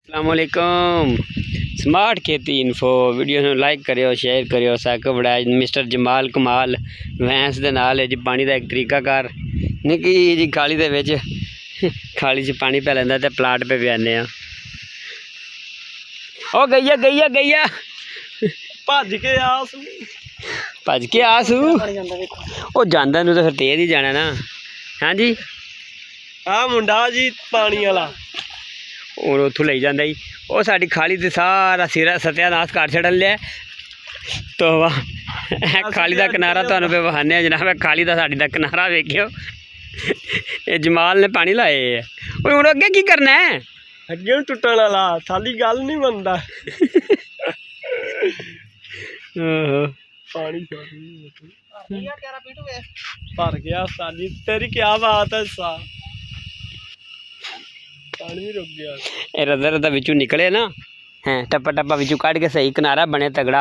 अस्सलामुअलैकुम। स्मार्ट खेती info video ਨੂੰ ਲਾਈਕ ਕਰਿਓ, ਸ਼ੇਅਰ ਕਰਿਓ। ਸਾਕਬ ਬੜਾ ਮਿਸਟਰ ਜਮਾਲ ਕਮਾਲ ਵੈਂਸ ਦੇ ਨਾਲ ਜੀ ਪਾਣੀ ਦਾ ਇੱਕ ਤਰੀਕਾਕਾਰ ਨਿੱਕੀ ਜੀ ਖਾਲੀ ਦੇ ਵਿੱਚ ਖਾਲੀ 'ਚ ਪਾਣੀ ਪੈ ਲੈਂਦਾ ਤੇ ਪਲਾਟ पे ਪਿਆਉਂਦੇ ਆ। ਉਹ ਗਈਆ ਭੱਜ ਕੇ ਆਸੂ ਉਹ ਜਾਂਦਾ ਨੂੰ ਤਾਂ ਫਿਰ ਤੇਜ਼ ਹੀ ਜਾਣਾ ਨਾ। ਹਾਂਜੀ ਆ ਮੁੰਡਾ ਜੀ ਪਾਣੀ ਵਾਲਾ और उतों ले जाता ही वो साड़ी खाली तो सारा सिरा सत्यानाश कर छड़न लिया। तो वाह खाली का किनारा तुहानू पे वहाने जनाब, खाली का साड़ी का किनारा वेखियो। ये जमाल ने पानी लाए है। हुण अगे की करना है? अगे टुटण वाला साली गल नहीं बनता। पानी भर गया साली, तेरी क्या बात है सा पानी भी रुक गया। ये रदा रदा विचों निकले ना है, टप्पा टप्पा विचों कट के सही किनारा बने तगड़ा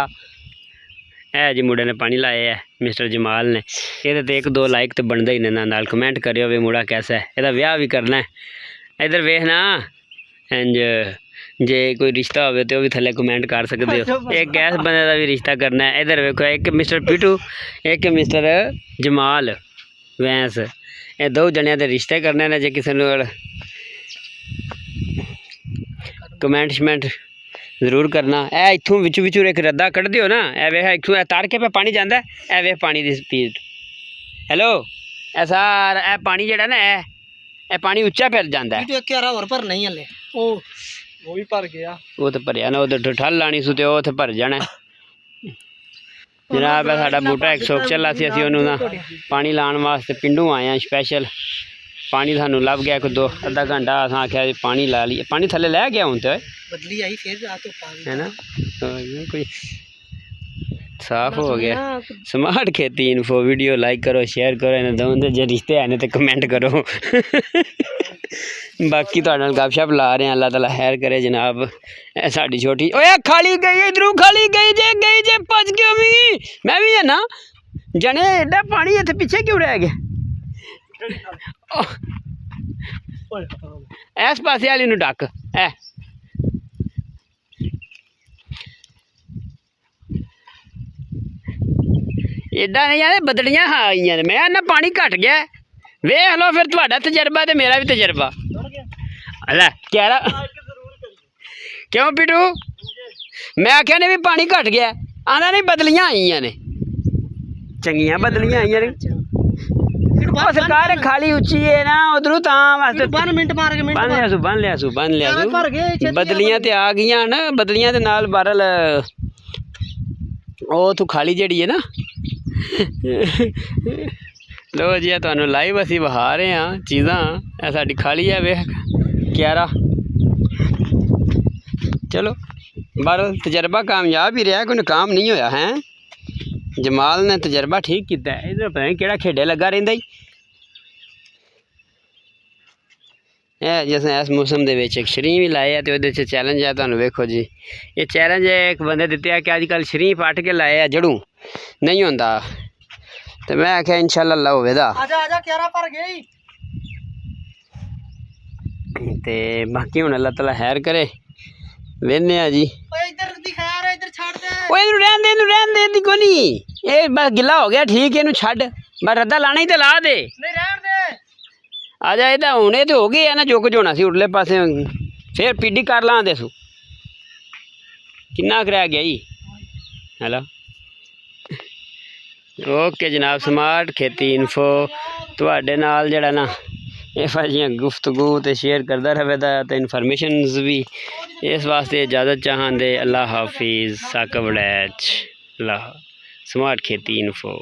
है जी। मुंडे ने पानी लाए है मिस्टर जमाल ने। ये तो एक दो लाइक तो बनता ही नहीं, नाल कमेंट करियो भी मुंडा कैसा है। ਇਹਦਾ ਵਿਆਹ भी करना है। इधर वेख ना इंज जे कोई रिश्ता हो तो भी थले कमेंट कर सकते हो। एक गैस बंदे का भी रिश्ता करना है। इधर वेखो एक मिस्टर पिटू एक मिस्टर जमाल वैंस, ये दो जनिया के रिश्ते करने ने। जे किसी कमेंट शमेंट जरूर करना। ए इत्थों विचों विचों एक रद्दा कढ़ दियो ना, ए वे इत्थों तार के पे पानी जाता है। ए वे पानी की स्पीड। हेलो ए सारा ए पानी जेड़ा ना ए पानी उच्चा फिर जाता है। पर नहीं हले वो भी भर गया। वो तो भरिया ना, उधर ठल लानी सू तो वो भर जाना जनाब। साडा बूटा एक सुख चला सी, असीं उहनूं ना पानी लाने वास्ते पिंडों आए हैं स्पैशल। पानी सानू लभ गया कोई अद्धा घंटा, अस आख्या पानी ला लीए। पानी थले लै गया हूँ तो बदली आई फिर है ना, कोई साफ हो गया। स्मार्ट खेती इन्फो वीडियो लाइक करो, शेयर करो। इन्हें दोनों जे रिश्ते हैं तो कमेंट करो। बाकी तुहाडे नाल गपशप ला रहे हैं। अल्लाह ताला खैर करे जनाब। साडी छोटी ओए खाली गई, इधरों खाली गई जे भज गयो मैं भी है ना जने। एडा पानी इत्थे पिछे क्यों रह गया? इस पासे वाली नूं डक है। एडा नहीं आने बदलियां आई ने। मैं ना पानी घट गया। वेख लो फिर तुहाडा तजर्बा तो मेरा भी तजर्बा। लै क्या क्यों पिटू? मैं आख्या ने भी पानी घट गया। आना नहीं बदलियां आई ने, चंगियां बदलियां आई ने। सरकार खाली उच्ची है ना उधरों वास्ते बन लिया सू बदलियां ते आ गई ना। बदलियां दे नाल बारल ओ तू खाली जड़ी है ना। लो जी तुहानू लाइव असीं विखा रहे हैं चीज़ां। साडी खाली है वेख क्यारा। चलो बारल तजर्बा कामयाब ही रहा, कोई नाकाम नहीं होया है। जमाल ने तजर्बा ठीक किया है। इधर पता नहीं केड़ा खेडे लगा रहिंदा ही। जैसे इस मौसम के एक छरी भी लाए है तो वो चैलेंज है। तुहानू वेखो जी ये चैलेंज एक बंदे दिते है कि अजकल छरी फट के लाए है जड़ू नहीं होंदा। तो मैं आख्या इंशाअल्लाह ला होवेगा। ते बाकी हुण अल्लाह ताला खैर करे। वेने जी रहन दे दी कोनी, ये बस गिला हो गया ठीक है। छड़ बस रद्दा लाना ही तो ला दे। आ जा इधर हुणे तो हो गए ना जो कुछ होना सी उरले पासे। फिर पीडी कर ला दे सू किन्ना रह गया जी। हेलो ओके जनाब। स्मार्ट खेती इन्फो तुहाडे नाल जेड़ा ना इस जियां गुफ्तगू तो शेयर करता रहेगा तो इन्फॉर्मेशनस भी इस वास्ते इजाज़त चाहते। अल्लाह हाफिज़। साकब डैच अल्लाह। स्मार्ट खेती इन्फो।